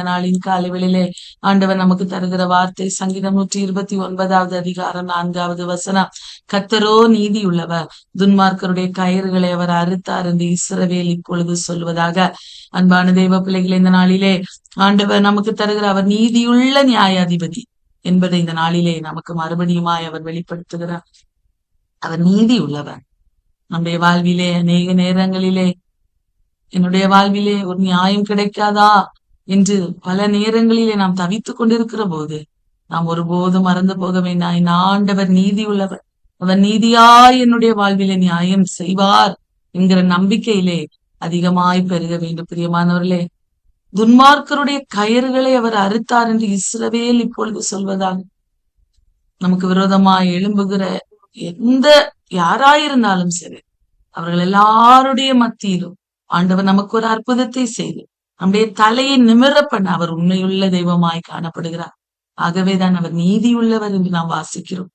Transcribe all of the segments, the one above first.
நாளின் காலை வேளையிலே ஆண்டவர் நமக்கு தருகிற வார்த்தை சங்கீதம் 129வது அதிகாரம் 4வது வசனம். கர்த்தரோ நீதி உள்ளவர், துன்மார்க்கருடைய கயிறுகளை அவர் அறுத்தார் என்று இஸ்ரவேல் இப்பொழுது சொல்வதாக. அன்பான தெய்வ பிள்ளைகளை, இந்த நாளிலே ஆண்டவர் நமக்கு தருகிற அவர் நீதியுள்ள நியாயாதிபதி என்பதை இந்த நாளிலே நமக்கு மறுபடியுமாய் அவர் வெளிப்படுத்துகிறார். அவர் நீதி உள்ளவர். நம்முடைய வாழ்விலே அநேக நேரங்களிலே என்னுடைய வாழ்விலே ஒரு நியாயம் கிடைக்காதா என்று பல நேரங்களிலே நாம் தவித்துக் கொண்டிருக்கிற போது நாம் ஒருபோதும் மறந்து போக வேண்டாம். என் ஆண்டவர் நீதி உள்ளவர், அவர் நீதியாய் என்னுடைய வாழ்விலே நியாயம் செய்வார் என்கிற நம்பிக்கையிலே அதிகமாய் பெருக வேண்டும். பிரியமானவர்களே, துன்மார்க்கருடைய கயிறுகளை அவர் அறுத்தார் என்று இஸ்ரவேல் இப்பொழுது சொல்வதாக. நமக்கு விரோதமாய் எழும்புகிற எந்த யாராயிருந்தாலும் சரி, அவர்கள் எல்லாருடைய மத்தியிலும் ஆண்டவர் நமக்கு ஒரு அற்புதத்தை செய்து நம்முடைய தலையை நிமிர பண்ண அவர் உண்மையுள்ள தெய்வமாய் காணப்படுகிறார். ஆகவேதான் அவர் நீதியுள்ளவர் என்று நாம் வாசிக்கிறோம்.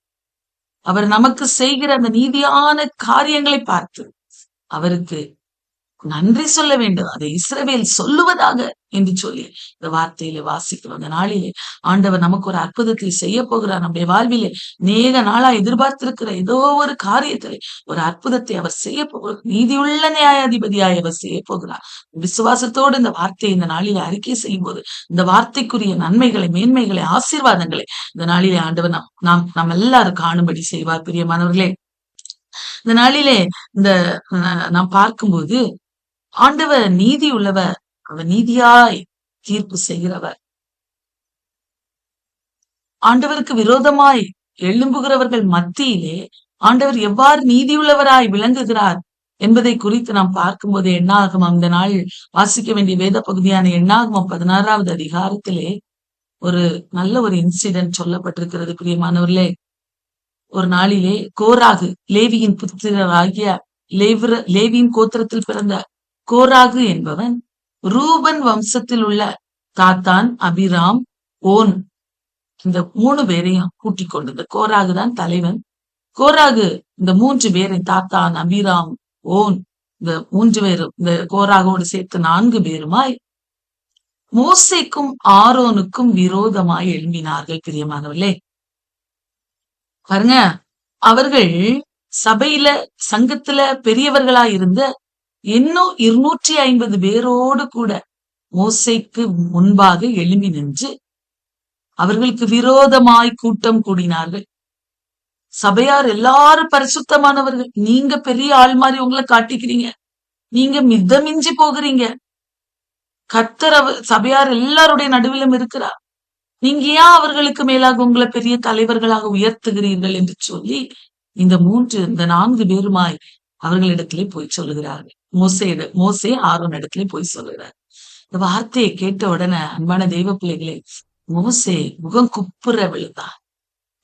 அவர் நமக்கு செய்கிற அந்த நீதியான காரியங்களை பார்த்து அவருக்கு நன்றி சொல்ல வேண்டும். அதை இஸ்ரவேல் சொல்லுவதாக என்று சொல்லி இந்த வார்த்தையில வாசிக்கிறோம். அந்த நாளிலே ஆண்டவர் நமக்கு ஒரு அற்புதத்தை செய்ய போகிறார். நம்முடைய வாழ்விலே நேக நாளா எதிர்பார்த்திருக்கிற ஏதோ ஒரு காரியத்திலே ஒரு அற்புதத்தை அவர் செய்ய போகிறார். நீதியுள்ள நியாயாதிபதியாய் அவர் செய்ய போகிறார். விசுவாசத்தோடு இந்த வார்த்தையை இந்த நாளிலே அறிக்கை செய்யும் போது இந்த வார்த்தைக்குரிய நன்மைகளை, மேன்மைகளை, ஆசீர்வாதங்களை இந்த நாளிலே ஆண்டவர் நாம் எல்லாரும் காணும்படி செய்வார். பிரியமானவர்களே, இந்த நாளிலே இந்த நாம் பார்க்கும்போது ஆண்டவர் நீதி உள்ளவர், அவர் நீதியாய் தீர்ப்பு செய்கிறவர். ஆண்டவருக்கு விரோதமாய் எழும்புகிறவர்கள் மத்தியிலே ஆண்டவர் எவ்வாறு நீதியுள்ளவராய் விளங்குகிறார் என்பதை குறித்து நாம் பார்க்கும்போது எண்ணாகமம், இந்த நாள் வாசிக்க வேண்டிய வேத பகுதியான எண்ணாகமம் 16வது அதிகாரத்திலே ஒரு நல்ல ஒரு இன்சிடென்ட் சொல்லப்பட்டிருக்கிறது. பிரியமானவர்களே, ஒரு நாளிலே கோராகு, லேவியின் புத்திரராகிய லேவியின் கோத்திரத்தில் பிறந்த கோராகு என்பவன் ரூபன் வம்சத்தில் உள்ள தாத்தான், அபிராம், ஓன் இந்த 3 பேரையும் கூட்டிக் கொண்டு, இந்த கோராகு தான் தலைவன். கோராகு இந்த 3 பேரை, தாத்தான், அபிராம், ஓன், இந்த 3 பேரும் இந்த கோராகோடு சேர்த்து 4 பேருமாய் மோசேக்கும் ஆரோனுக்கும் விரோதமாய் எழும்பினார்கள். பிரியமானவர்களே, பாருங்க, அவர்கள் சபையில சங்கத்துல பெரியவர்களாய் இருந்த இன்னும் 250 பேரோடு கூட மோசேக்கு முன்பாக எழும்பி நின்று அவர்களுக்கு விரோதமாய் கூட்டம் கூடினார்கள். சபையார் எல்லாரும் பரிசுத்தமானவர்கள், நீங்க பெரிய ஆள் மாதிரி உங்களை காட்டிக்கிறீங்க, நீங்க மிதமிஞ்சி போகிறீங்க, கர்த்தர் சபையார் எல்லாருடைய நடுவிலும் இருக்கிறார், நீங்க ஏன் அவர்களுக்கு மேலாக உங்களை பெரிய தலைவர்களாக உயர்த்துகிறீர்கள் என்று சொல்லி இந்த 4 பேருமாய் அவர்களிடத்திலே போய் சொல்லுகிறார்கள். மோசே ஆரோன் இடத்திலே போய் சொல்லுகிறார். இந்த வார்த்தையை கேட்ட உடனே அன்பான தெய்வ பிள்ளைகளே, மோசே முகம் குப்புற விழுந்தார்.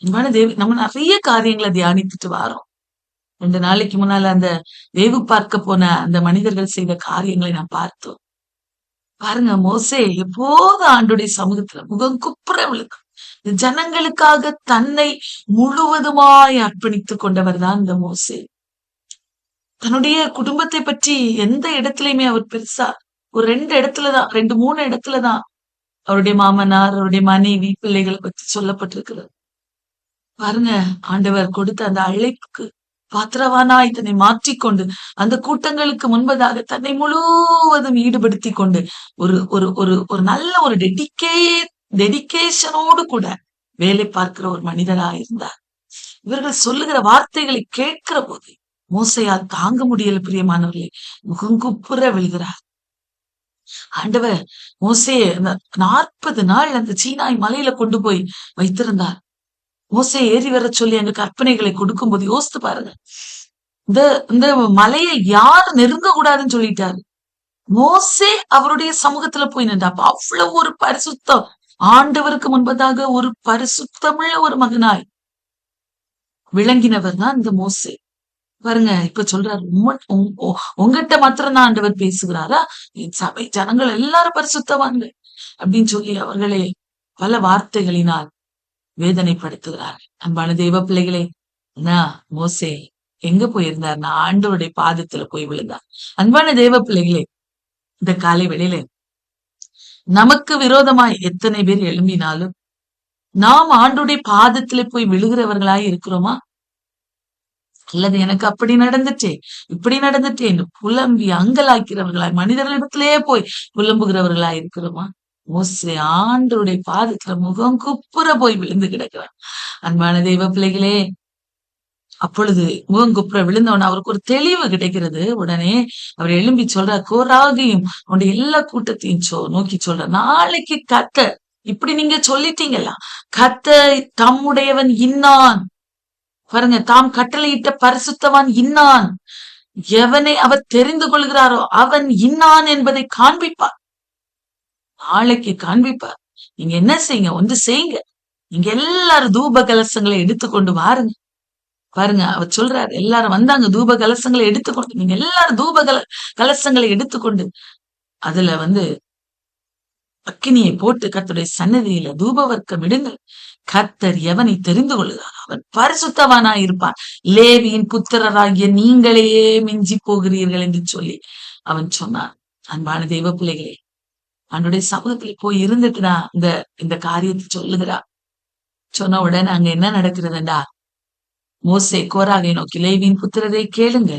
அன்பான நம்ம நிறைய காரியங்களை தியானித்துட்டு வாரோம். 2 நாளைக்கு முன்னால அந்த வேவு பார்க்க போன அந்த மனிதர்கள் செய்த காரியங்களை நான் பார்த்தோம். பாருங்க, மோசே எப்போது ஆண்டுடைய சமூகத்துல முகம் குப்புற விழுந்தார். இந்த ஜனங்களுக்காக தன்னை முழுவதுமாய் அர்ப்பணித்துக் கொண்டவர் தான் இந்த மோசே. தன்னுடைய குடும்பத்தை பற்றி எந்த இடத்துலயுமே அவர் பெருசா ஒரு 2-3 இடத்துலதான் அவருடைய மாமனார், அவருடைய மனைவி, பிள்ளைகளை பற்றி சொல்லப்பட்டிருக்கிறது. பாருங்க, ஆண்டவர் கொடுத்த அந்த அழைப்புக்கு பாத்திரவானாய் தன்னை மாற்றிக்கொண்டு அந்த கூட்டங்களுக்கு முன்பதாக தன்னை முழுவதும் ஈடுபடுத்தி கொண்டு ஒரு ஒரு ஒரு ஒரு நல்ல ஒரு டெடிகேஷனோடு கூட வேலை பார்க்கிற ஒரு மனிதராக இருந்தார். இவர்கள் சொல்லுகிற வார்த்தைகளை கேட்கிற போது மோசையால் தாங்க முடியல. பிரியமானவர்களே, முகங்குப்புற விழுகிறார். ஆண்டவர் மோசையை 40 நாள் அந்த சீனாய் மலையில கொண்டு போய் வைத்திருந்தார். மோசே ஏறி வர சொல்லி அங்க கற்பனைகளை கொடுக்கும் போது யோசித்து பாருங்க, இந்த மலையை யார் நெருங்க கூடாதுன்னு சொல்லிட்டாரு. மோசே அவருடைய சமூகத்துல போய் நின்றாப்ப அவ்வளவு ஒரு பரிசுத்தம், ஆண்டவருக்கு முன்பதாக ஒரு பரிசுத்தமுள்ள ஒரு மகனாய் விளங்கினவர் தான் இந்த மோசே. பாருங்க, இப்ப சொல்றாரு, உங்ககிட்ட மாத்திரம் தான் ஆண்டவர் பேசுகிறாரா? என் சபை ஜனங்கள் எல்லாரும் பரிசுத்தவாங்க அப்படின்னு சொல்லி அவர்களை பல வார்த்தைகளினால் வேதனைப்படுத்துகிறார். அன்பான தெய்வ பிள்ளைகளே, மோசே எங்க போயிருந்தார்னா ஆண்டவருடைய பாதத்துல போய் விழுந்தார். அன்பான தெய்வ பிள்ளைகளே, இந்த காலை வேளையில நமக்கு விரோதமாய் எத்தனை பேர் எழும்பினாலும் நாம் ஆண்டுடைய பாதத்துல போய் விழுகிறவர்களாய் இருக்கிறோமா? அல்லது எனக்கு அப்படி நடந்துச்சே, இப்படி நடந்துட்டே என்று புலம்பி அங்கலாய்க்கிறவர்களாய் மனிதர்களிடத்திலேயே போய் புலம்புகிறவர்களாய் இருக்கிறோமா? மோசே ஆண்டவருடைய பாதத்துல முகம் குப்புற போய் விழுந்து கிடக்கிறான். அன்பான தெய்வ பிள்ளைகளே, அப்பொழுது முகங்குப்புற விழுந்தவன அவருக்கு ஒரு தெளிவு கிடைக்கிறது. உடனே அவர் எழும்பி சொல்றார், கோராகையும் அவனுடைய எல்லா கூட்டத்தையும் நோக்கி சொல்றார், நாளைக்கு கர்த்தர் இப்படி நீங்க சொல்லிட்டீங்களா, கர்த்தர் தம்முடையவன் இன்னான், பாருங்க, தாம் கட்டளையிட்ட பரிசுத்தவான் இன்னான், எவனை அவர் தெரிந்து கொள்கிறாரோ அவன் இன்னான் என்பதை காண்பிப்பார். நாளைக்கு காண்பிப்பார். நீங்க என்ன செய்யுங்க, ஒன்று செய்யுங்க, நீங்க எல்லாரும் தூப கலசங்களை எடுத்துக்கொண்டு வாருங்க. பாருங்க, அவர் சொல்றாரு, எல்லாரும் வந்தாங்க தூப கலசங்களை எடுத்துக்கொண்டு. நீங்க எல்லாரும் கலசங்களை எடுத்துக்கொண்டு அதுல அக்கினியை போட்டு கர்த்தருடைய சன்னதியில தூப வர்க்கம் இடுங்கள். கர்த்தர் எவனை தெரிந்து கொள்கிறார் அவன் பரிசுத்தவானாய் இருப்பான். லேவியின் புத்திரராகிய நீங்களே மிஞ்சி போகிறீர்கள் என்று சொல்லி அவன் சொன்னான். அன்பான தெய்வ பிள்ளைகளே, அவனுடைய சமூகத்துல போய் இருந்துட்டுனா இந்த காரியத்தை சொல்லுகிறா. சொன்ன உடனே அங்க என்ன நடக்கிறதுண்டா, மோசே கோராகை நோக்கி, லேவியின் புத்திரரை கேளுங்க,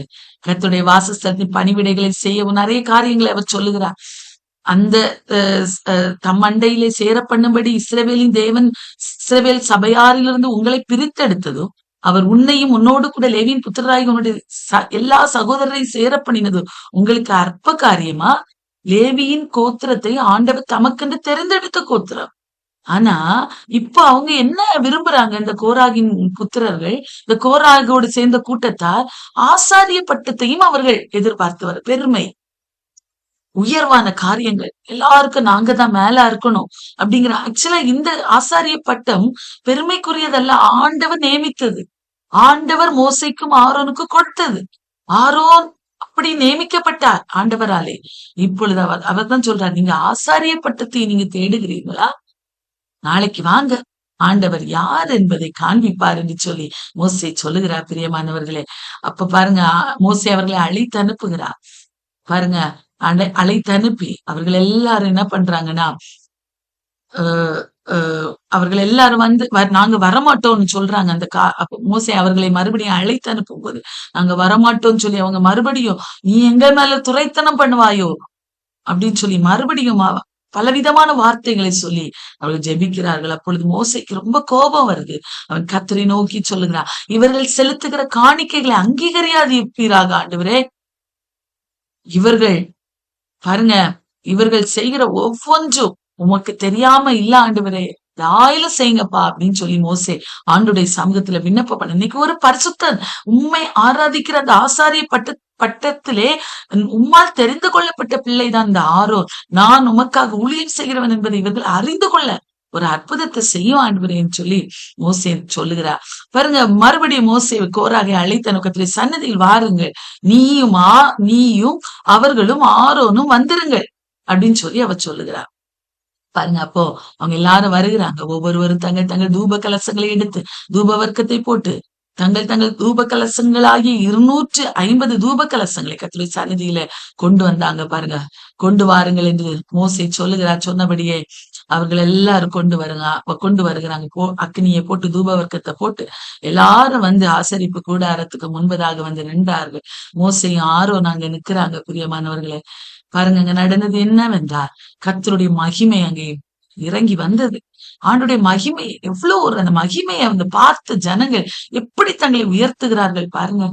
கர்த்தருடைய வாசஸ்தலத்தின் பணிவிடைகளை செய்யவும் நிறைய காரியங்களை அவர் சொல்லுகிறார். அந்த தம் அண்டையிலே சேர பண்ணும்படி இஸ்ரவேலின் தேவன் இஸ்ரவேல் சபையாரிலிருந்து உங்களை பிரித்தெடுத்ததும், அவர் உன்னையும் உன்னோடு கூட லேவியின் புத்திரராகி உன்னுடைய எல்லா சகோதரரையும் சேர பண்ணினது உங்களுக்கு அற்ப காரியமா? லேவியின் கோத்திரத்தை ஆண்டவர் தமக்கென்று தெரிந்தெடுத்த கோத்திரம். ஆனா இப்ப அவங்க என்ன விரும்புறாங்க, இந்த கோராகின் புத்திரர்கள், இந்த கோராகோடு சேர்ந்த கூட்டத்தார் ஆசாரிய பட்டத்தையும் அவர்கள் எதிர்பார்த்தவர். பெருமை, உயர்வான காரியங்கள், எல்லாருக்கும் நாங்க தான் மேல இருக்கணும் அப்படிங்கிற. ஆக்சுவலா இந்த ஆசாரிய பட்டம் பெருமைக்குரியதல்ல, ஆண்டவர் நியமித்தது. ஆண்டவர் மோசைக்கும் ஆரோனுக்கும் கொடுத்தது. ஆரோன் அப்படி நியமிக்கப்பட்டார் ஆண்டவராலே. இப்பொழுது அவர் தான் சொல்றார், நீங்க ஆசாரிய பட்டத்தை நீங்க தேடுகிறீங்களா? நாளைக்கு வாங்க, ஆண்டவர் யார் என்பதை காண்பிப்பார் என்று சொல்லி மோசே சொல்லுகிறார். பிரியமானவர்களே, அப்ப பாருங்க, மோசே அவர்களை அழைத்து அனுப்புகிறார். பாருங்க, அழைத்து அனுப்பி அவர்கள் எல்லாரும் என்ன பண்றாங்கன்னா, அவர்கள் எல்லாரும் நாங்க வரமாட்டோம்னு சொல்றாங்க. மோசே அவர்களை மறுபடியும் அழைத்து அனுப்பும் போது, நாங்க வரமாட்டோம்னு சொல்லி அவங்க மறுபடியும், நீ எங்க மேல துரைத்தனம் பண்ணுவாயோ அப்படின்னு சொல்லி மறுபடியும் பலவிதமான வார்த்தைகளை சொல்லி அவர்கள் ஜெபிக்கிறார்கள். அப்பொழுது மோசைக்கு ரொம்ப கோபம் வருது. அவன் கர்த்தரை நோக்கி சொல்லுகிறான், இவர்கள் செலுத்துகிற காணிக்கைகளை அங்கீகரியாதிருப்பீராக ஆண்டவரே. இவர்கள் பாருங்க, இவர்கள் செய்கிற ஒவ்வொன்றும் உமக்கு தெரியாம இல்ல ஆண்டவரே, தாயிலும் செய்யுங்கப்பா அப்படின்னு சொல்லி மோசே ஆண்டுடைய சமூகத்துல விண்ணப்ப பண்ண. இன்னைக்கு ஒரு பரிசுத்தன் உண்மை ஆராதிக்கிற அந்த ஆசாரிய பட்டத்திலே உம்மால் தெரிந்து கொள்ளப்பட்ட பிள்ளைதான் இந்த ஆரோன். நான் உமக்காக ஊழியம் செய்கிறவன் என்பதை இவர்கள் அறிந்து கொள்ள ஒரு அற்புதத்தை செய்யும் ஆண்டவரேன்னு சொல்லி மோசே சொல்லுகிறார். பாருங்க, மறுபடியும் மோசே கோராகை அழைத்த நோக்கத்திலே, சன்னதியில் வாருங்கள், நீயும் அவர்களும் ஆரோனும் வந்துருங்கள் அப்படின்னு சொல்லி அவர் சொல்லுகிறார். பாருங்க, அப்போ அவங்க எல்லாரும் வருகிறாங்க. ஒவ்வொருவரும் தங்கள் தங்கள் தூப கலசங்களை எடுத்து தூப வர்க்கத்தை போட்டு தங்கள் தங்கள் தூப கலசங்களாகி 250 தூப கலசங்களை கர்த்தருடைய சந்நிதியில கொண்டு வந்தாங்க. பாருங்க, கொண்டு வாருங்கள் என்று மோசே சொல்லுகிறார். சொன்னபடியே அவர்கள் எல்லாரும் கொண்டு வருகிறாங்க. அக்னியை போட்டு தூப வர்க்கத்தை போட்டு எல்லாரும் ஆசரிப்பு கூடாரத்துக்கு முன்பதாக நின்றார்கள். மோசையும் ஆரோன் அங்க நிக்கிறாங்க. பிரியமானவர்களே, பாருங்க, அங்க நடந்தது என்னவென்றால், கர்த்தருடைய மகிமை அங்கே இறங்கி வந்தது. ஆண்டுடைய மகிமை எவ்வளவு அந்த மகிமையை பார்த்த ஜனங்கள் எப்படி தங்களை உயர்த்துகிறார்கள் பாருங்க.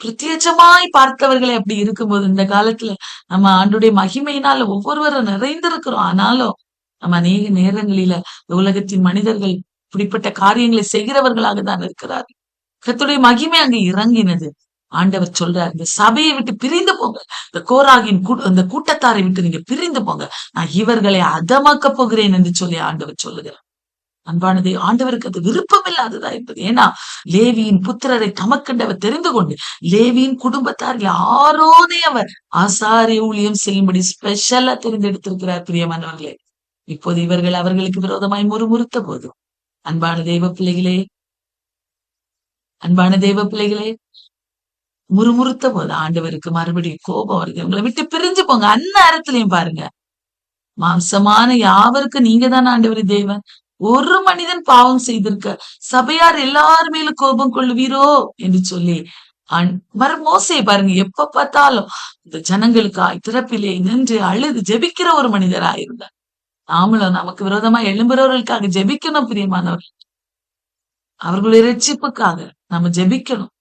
பிரத்யேகமாய் பார்த்தவர்களே அப்படி இருக்கும்போது, இந்த காலத்துல நம்ம ஆண்டுடைய மகிமையினால ஒவ்வொருவரும் நிறைந்திருக்கிறோம். ஆனாலும் நம்ம அநேக நேரங்களில உலகத்தின் மனிதர்கள் இப்படிப்பட்ட காரியங்களை செய்கிறவர்களாக தான் இருக்கிறார்கள். கர்த்தருடைய மகிமை அங்க இறங்கினது. ஆண்டவர் சொல்றார், இந்த சபையை விட்டு பிரிந்து போங்க, இந்த கோராகின் அந்த கூட்டத்தாரை விட்டு நீங்க பிரிந்து போங்க, நான் இவர்களை அதமாக்க போகிறேன் என்று சொல்லி ஆண்டவர் சொல்லுகிறார். அன்பானது, ஆண்டவருக்கு அது விருப்பம் இல்லாததா இருந்தது. ஏன்னா லேவியின் புத்திரரை தமக்கண்டவர் தெரிந்து கொண்டு லேவியின் குடும்பத்தார் யாரோனே அவர் ஆசாரிய ஊழியம் செய்யும்படி ஸ்பெஷலா தெரிந்தெடுத்திருக்கிறார். பிரியமானவர்களே, இப்போது இவர்கள் அவர்களுக்கு விரோதமாய் முறுமுறுத்த போது, அன்பான தெய்வ பிள்ளைகளே முறுமுறுத்த போது ஆண்டவருக்கு மறுபடியும் கோபம் வருது. உங்களை விட்டு பிரிஞ்சு போங்க. அந்நேரத்திலையும் பாருங்க, மாம்சமான யாவருக்கு நீங்க தான் ஆண்டவரே தேவன். ஒரு மனிதன் பாவம் செய்திருக்க சபையார் எல்லார் மேலும் கோபம் கொள்ளுவீரோ என்று சொல்லி மோசே பாருங்க, எப்ப பார்த்தாலும் இந்த ஜனங்களுக்காய் திறப்பிலே நின்று அழுது ஜெபிக்கிற ஒரு மனிதராயிருந்தார். நாமளும் நமக்கு விரோதமா எழும்புறவர்களுக்காக ஜெபிக்கணும் பிரியமானவர். அவர்களுடைய ரட்சிப்புக்காக நம்ம ஜெபிக்கணும்.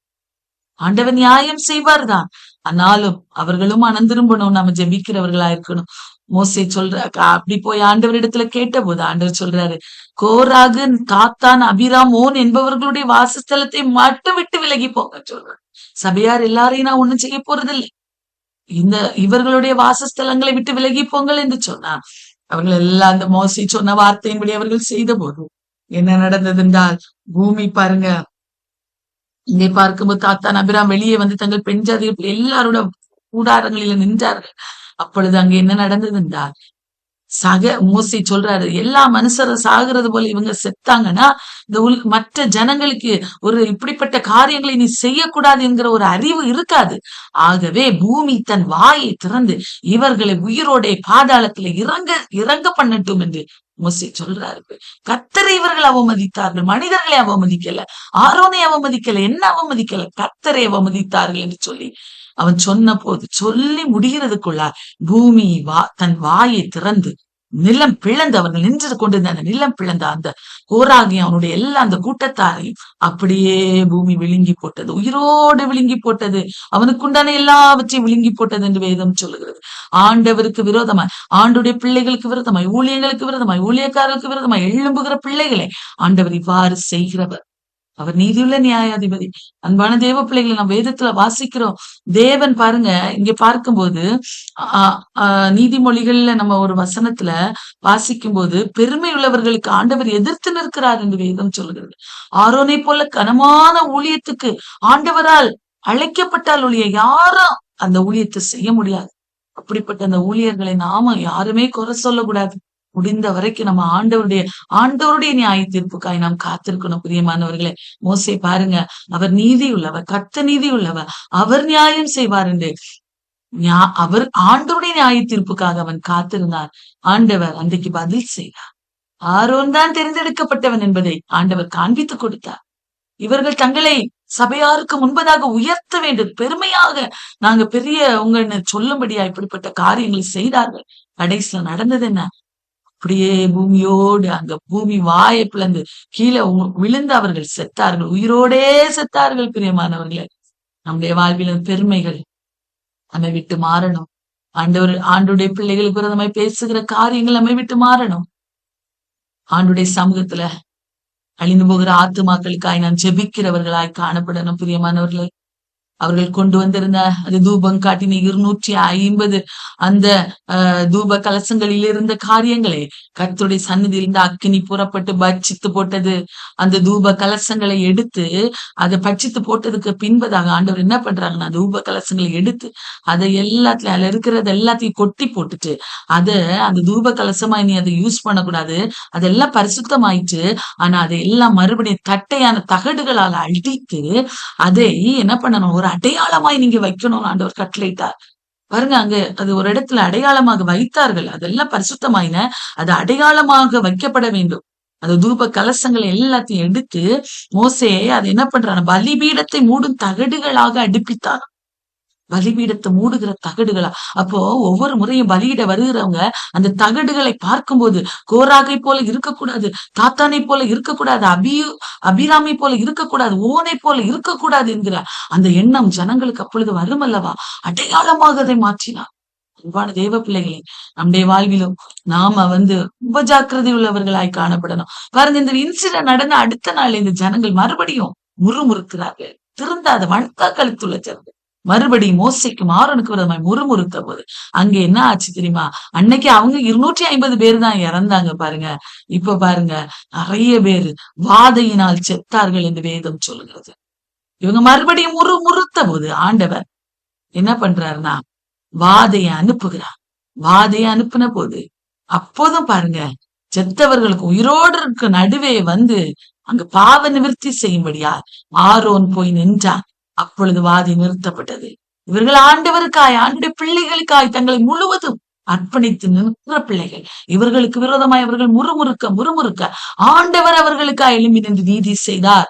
ஆண்டவர் நியாயம் செய்வார் தான். ஆனாலும் அவர்களும் மனம் திரும்பணும். நம்ம ஜெபிக்கிறவர்களா இருக்கணும். மோசே அப்படி போய் ஆண்டவரிடத்துல கேட்ட போது ஆண்டவர் சொல்றாரு, கோராகு, தாத்தான், அபிராமோன் என்பவர்களுடைய வாசஸ்தலத்தை மட்டும் விட்டு விலகி போங்க சொல்றாரு. சபையார் எல்லாரையும் நான் ஒண்ணும் செய்ய போறதில்லை. இவர்களுடைய வாசஸ்தலங்களை விட்டு விலகி போங்கள் என்று சொன்னார். அவர்கள் எல்லாம் அந்த மோசே சொன்ன வார்த்தையின்படி அவர்கள் செய்த போது என்ன நடந்தது என்றால், பூமி பாருங்க, இங்கே பார்க்கும்போது தாத்தான், அபிராம் வெளியே வந்து தங்கள் பெண் ஜாதிகள் எல்லாரோட கூடாரங்களில நின்றார்கள். அப்பொழுது அங்க என்ன நடந்தது என்றால், மோசே சொல்றாரு, எல்லா மனுஷரும் சாகிறது போல இவங்க செத்தாங்கன்னா இந்த மற்ற ஜனங்களுக்கு ஒரு இப்படிப்பட்ட காரியங்களை நீ செய்யக்கூடாது என்கிற ஒரு அறிவு இருக்காது. ஆகவே பூமி தன் வாயை திறந்து இவர்களை உயிரோட பாதாளத்துல இறங்க பண்ணட்டும் என்று மோசே சொல்றாரு. கர்த்தரை இவர்கள் அவமதித்தார்கள், மனிதர்களை அவமதிக்கல, ஆரோனை அவமதிக்கல, என்ன அவமதிக்கல, கர்த்தரை அவமதித்தார்கள் என்று சொல்லி அவன் சொன்ன போது, சொல்லி முடிகிறதுக்குள்ள பூமி தன் வாயை திறந்து நிலம் பிளந்து, அவர்கள் நின்று கொண்டிருந்த அந்த நிலம் பிளந்த அந்த கோராகி அவனுடைய எல்லா அந்த கூட்டத்தாரையும் அப்படியே பூமி விழுங்கி போட்டது, உயிரோடு விழுங்கி போட்டது, அவனுக்கு உண்டான எல்லாவற்றையும் விழுங்கி போட்டது என்று வேதம் சொல்லுகிறது. ஆண்டவருக்கு விரோதமாய், ஆண்டுடைய பிள்ளைகளுக்கு விரோதமாய், ஊழியர்களுக்கு விரோதமாய், ஊழியக்காரர்களுக்கு விரோதமாய் எழும்புகிற பிள்ளைகளை ஆண்டவர் இவ்வாறு செய்கிறவர். அவர் நீதியுள்ள நியாயாதிபதி. அன்பான தேவ பிள்ளைகளை நாம் வேதத்துல வாசிக்கிறோம். தேவன் பாருங்க, இங்க பார்க்கும்போது நீதிமொழிகள்ல நம்ம ஒரு வசனத்துல வாசிக்கும் போது, பெருமை உள்ளவர்களுக்கு ஆண்டவர் எதிர்த்து நிற்கிறார் என்று வேதம் சொல்கிறது. ஆரோனை போல கனமான ஊழியத்துக்கு ஆண்டவரால் அழைக்கப்பட்டால் ஒழிய யாரும் அந்த ஊழியத்தை செய்ய முடியாது. அப்படிப்பட்ட அந்த ஊழியர்களை நாம யாருமே குறை சொல்லக்கூடாது. முடிந்த வரைக்கும் நம்ம ஆண்டவருடைய நியாய தீர்ப்புக்காய் நாம் காத்திருக்கணும் பிரியமானவர்களே. மோசே பாருங்க, அவர் நீதி உள்ளவர், கர்த்தர் நீதி உள்ளவர், அவர் நியாயம் செய்வார் என்று அவர் ஆண்டவருடைய நியாய தீர்ப்புக்காக அவன் காத்திருந்தார். ஆண்டவர் அன்றைக்கு பதில் செய்தார். ஆரோன் தான் தேர்ந்தெடுக்கப்பட்டவன் என்பதை ஆண்டவர் காண்பித்துக் கொடுத்தார். இவர்கள் தங்களை சபையாருக்கு முன்பதாக உயர்த்த வேண்டும், பெருமையாக நாங்க பெரிய உங்கன்னு சொல்லும்படியா இப்படிப்பட்ட காரியங்களை செய்தார்கள். கடைசியில நடந்தது என்ன? அப்படியே பூமியோடு அங்க பூமி வாயை பிளந்து கீழே விழுந்து அவர்கள் செத்தார்கள், உயிரோடே செத்தார்கள். பிரியமானவர்களே, நம்முடைய வாழ்வில் பெருமைகள் நம்மை விட்டு மாறணும். ஆண்டுடைய பிள்ளைகளுக்கு விரோதமாய் பேசுகிற காரியங்கள் நம்மை விட்டு மாறணும். ஆண்டுடைய சமூகத்துல அழிந்து போகிற ஆத்துமாக்களுக்காய் நான் ஜெபிக்கிறவர்களாய் காணப்படணும். பிரியமானவர்களே, அவர்கள் கொண்டு வந்திருந்த அது தூபம் காட்டின 250 அந்த தூப கலசங்களில் இருந்த காரியங்களை கர்த்தருடைய சந்நிதியில் இருந்த அக்கினி புறப்பட்டு பட்சித்து போட்டது. அந்த தூப கலசங்களை எடுத்து அதை பட்சித்து போட்டதுக்கு பின்பதாக ஆண்டவர் என்ன பண்றாங்கன்னா, தூப கலசங்களை எடுத்து அதை எல்லாத்துலயும் அதுல இருக்கிறது எல்லாத்தையும் கொட்டி போட்டுட்டு அந்த தூப கலசமா நீ அதை யூஸ் பண்ணக்கூடாது, அதெல்லாம் பரிசுத்தமாயிட்டு, ஆனா அதை எல்லாம் மறுபடியும் தட்டையான தகடுகளால் அடித்து அதை என்ன பண்ணணும், ஒரு அடையாளமாய் நீங்க வைக்கணும் ஆண்டவர் கட்டளையிட்டார். பாருங்க, அங்க அது ஒரு இடத்துல அடையாளமாக வைத்தார்கள். அதெல்லாம் பரிசுத்தமாயின, அது அடையாளமாக வைக்கப்பட வேண்டும். அந்த தூப கலசங்களை எல்லாத்தையும் எடுத்து மோசே அதை என்ன பண்றாங்க, பலிபீடத்தை மூடும் தகடுகளாக அடுப்பித்தார். பலிபீடத்தை மூடுகிற தகடுகளா? அப்போ ஒவ்வொரு முறையும் பலியிட வருகிறவங்க அந்த தகடுகளை பார்க்கும்போது கோராகை போல இருக்கக்கூடாது, தாத்தானை போல இருக்கக்கூடாது, அபிராமை போல இருக்கக்கூடாது, ஓனை போல இருக்கக்கூடாது என்கிற அந்த எண்ணம் ஜனங்களுக்கு அப்பொழுது வரும் அல்லவா? அடையாளமாக அதை மாற்றினார். அன்பான தேவ பிள்ளைகளே, நம்முடைய வாழ்விலும் நாம உபஜாக்கிரதை உள்ளவர்களாய் காணப்படணும். பாருங்க, இந்த இன்சிடென்ட் நடந்த அடுத்த நாள் இந்த ஜனங்கள் மறுபடியும் முறுமுறுக்கிறார்கள். திருந்தாத வழக்கா கழுத்துள்ள ஜனங்கள் மறுபடியும் மோசைக்கும் ஆரோனுக்கு விரோதமாய் முறுமுறுத்த போது அங்க என்ன ஆச்சு தெரியுமா? அன்னைக்கு அவங்க 250 பேர் தான் இறந்தாங்க பாருங்க. இப்ப பாருங்க, நிறைய பேர் வாதையினால் செத்தார்கள் என்று வேதம் சொல்லுகிறது. இவங்க மறுபடியும் முறுமுறுத்த போது ஆண்டவர் என்ன பண்றாருன்னா வாதைய அனுப்புகிறார். வாதைய அனுப்புன போது அப்போதும் பாருங்க, செத்தவர்களுக்கு உயிரோடு இருக்க நடுவே அங்க பாவ நிவர்த்தி செய்யும்படியா ஆரோன் போய் நின்றான். அப்பொழுது வாதி நிறுத்தப்பட்டது. இவர்கள் ஆண்டவருக்காய், ஆண்டுடைய பிள்ளைகளுக்காய் தங்களை முழுவதும் அர்ப்பணித்து நிற்கிற பிள்ளைகள். இவர்களுக்கு விரோதமாய் அவர்கள் முறுமுறுக்க ஆண்டவர் அவர்களுக்காக எழும்பி நின்று நீதி செய்தார்.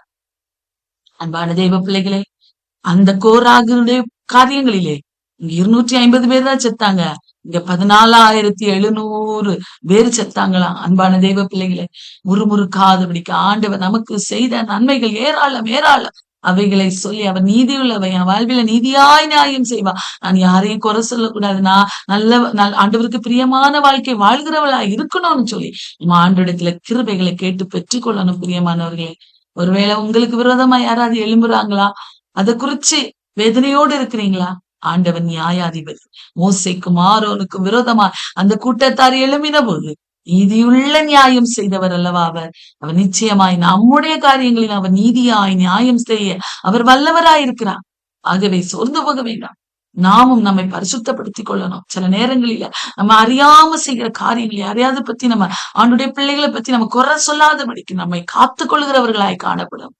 அன்பான தெய்வ பிள்ளைகளே, அந்த கோராகுடைய காரியங்களிலே இங்க 250 பேர் தான் செத்தாங்க. இங்க 14,700 பேர் செத்தாங்களாம். அன்பான தெய்வ பிள்ளைகளே, முறுமுறுக்காதபடிக்கு ஆண்டவர் நமக்கு செய்த நன்மைகள் ஏராளம் ஏராளம். அவைகளை சொல்லி அவர் நீதி உள்ளவை, என் வாழ்வில நீதியாய் நியாயம் செய்வா. நான் யாரையும் குறை சொல்லக்கூடாது. நான் ஆண்டவருக்கு பிரியமான வாழ்க்கை வாழ்கிறவளா இருக்கணும்னு சொல்லி நம்ம ஆண்டவரிடத்துல கிருபைகளை கேட்டு பெற்றுக்கொள்ளணும். பிரியமானவர்களே, ஒருவேளை உங்களுக்கு விரோதமா யாராவது எழும்புறாங்களா? அதை குறிச்சு வேதனையோடு இருக்கிறீங்களா? ஆண்டவன் நியாயாதிபதி. மோசேக்கும் ஆரோனுக்கும் விரோதமா அந்த கூட்டத்தார் எழும்பின போது நீதியுள்ள நியாயம் செய்தவர் அல்லவா அவர். அவர் நிச்சயமாய் நம்முடைய காரியங்களில் அவர் நீதியாய் நியாயம் செய்ய அவர் வல்லவராயிருக்கிறார். ஆகவே சோர்ந்து போக வேண்டாம். நாமும் நம்மை பரிசுத்தப்படுத்திக் கொள்ளணும். சில நேரங்களில நம்ம அறியாம செய்கிற காரியங்களை அறியாத பத்தி நம்ம ஆண்டுடைய பிள்ளைகளை பத்தி நம்ம குறை சொல்லாதபடிக்கு நம்மை காத்துக் கொள்கிறவர்களாய் காணப்படும்.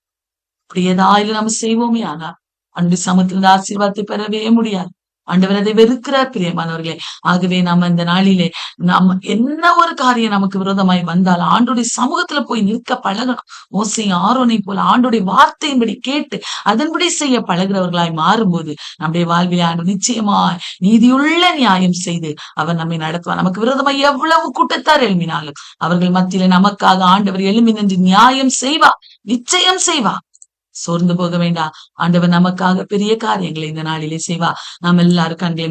அப்படி ஏதாவது நம்ம செய்வோமே, ஆனா அன்பு சமத்திலிருந்து ஆசீர்வாதத்தை பெறவே முடியாது. ஆண்டவர் அதை வெறுக்கிறார். பிரியமானவர்களே, ஆகவே நம்ம இந்த நாளிலே நம்ம என்ன ஒரு காரியம் நமக்கு விரோதமாய் வந்தால் ஆண்டுடைய சமூகத்துல போய் நிற்க பழகணும். மோசேயும் ஆரோனை போல ஆண்டுடைய வார்த்தையின்படி கேட்டு அதன்படி செய்ய பழகிறவர்களாய் மாறும்போது நம்முடைய வாழ்விலே ஆண்டு நிச்சயமாய் நீதியுள்ள நியாயம் செய்து அவர் நம்மை நடத்துவார். நமக்கு விரோதமாய் எவ்வளவு கூட்டத்தார் எழுப்பினாலும் அவர்கள் மத்தியில நமக்காக ஆண்டவர் எழும்பி நின்று நியாயம் செய்வா, நிச்சயம் செய்வா. சோர்ந்து போக வேண்டாம். ஆண்டவர் நமக்காக பெரிய காரியங்களை இந்த நாளிலே செய்வா. நாம் எல்லாரும் கண்களை